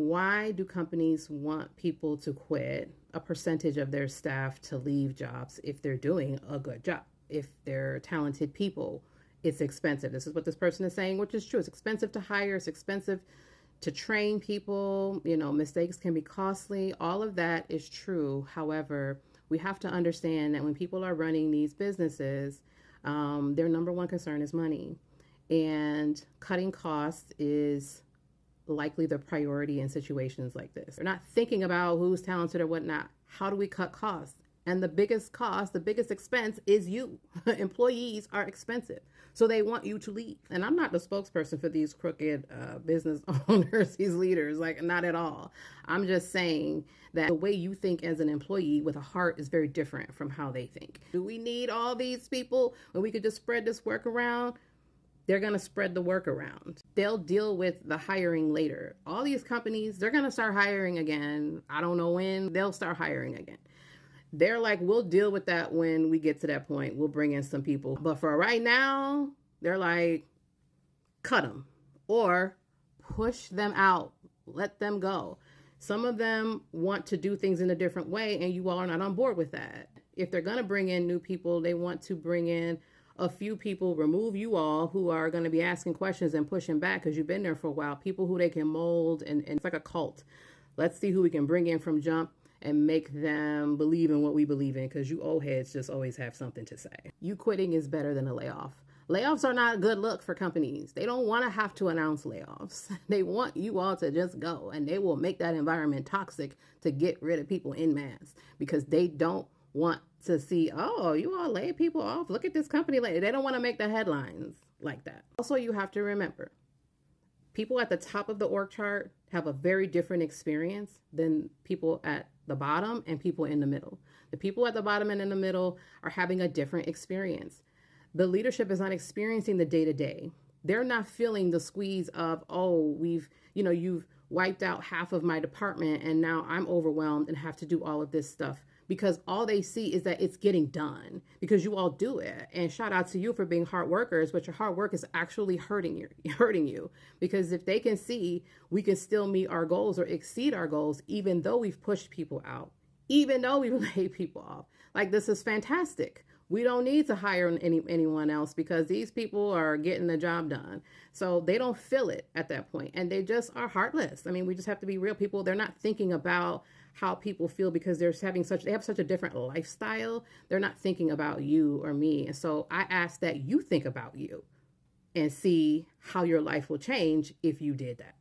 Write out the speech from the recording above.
Why do companies want people to quit? A percentage of their staff to leave jobs if they're doing a good job. If they're talented people, it's expensive. This is what this person is saying, which is true. It's expensive to hire, it's expensive to train people. Mistakes can be costly. All of that is true. However, we have to understand that when people are running these businesses, their number one concern is money. And cutting costs is likely the priority in situations like this. They're not thinking about who's talented or whatnot. How do we cut costs? And the biggest cost, the biggest expense is you. Employees are expensive. So they want you to leave. And I'm not the spokesperson for these crooked business owners, these leaders, like not at all. I'm just saying that the way you think as an employee with a heart is very different from how they think. Do we need all these people when we could just spread this work around? They're going to spread the work around. They'll deal with the hiring later. All these companies, they're going to start hiring again. I don't know when. They'll start hiring again. They're like, we'll deal with that when we get to that point. We'll bring in some people. But for right now, they're like, cut them or push them out. Let them go. Some of them want to do things in a different way, and you all are not on board with that. If they're going to bring in new people, they want to bring in a few people, remove you all who are going to be asking questions and pushing back because you've been there for a while, people who they can mold, and it's like a cult. Let's see who we can bring in from jump and make them believe in what we believe in, because you old heads just always have something to say. You quitting is better than a layoff. Layoffs are not a good look for companies. They don't want to have to announce layoffs. They want you all to just go, and they will make that environment toxic to get rid of people en masse because they don't want to see, oh, you all lay people off. Look at this company. They don't want to make the headlines like that. Also, you have to remember, people at the top of the org chart have a very different experience than people at the bottom and people in the middle. The people at the bottom and in the middle are having a different experience. The leadership is not experiencing the day-to-day. They're not feeling the squeeze of, oh, you've wiped out half of my department and now I'm overwhelmed and have to do all of this stuff. Because all they see is that it's getting done because you all do it. And shout out to you for being hard workers, but your hard work is actually hurting you. Because if they can see we can still meet our goals or exceed our goals, even though we've pushed people out, even though we've laid people off, like this is fantastic. We don't need to hire anyone else because these people are getting the job done. So they don't feel it at that point, and they just are heartless. I mean, we just have to be real. People, they're not thinking about how people feel because they have such a different lifestyle. They're not thinking about you or me. And so I ask that you think about you and see how your life will change if you did that.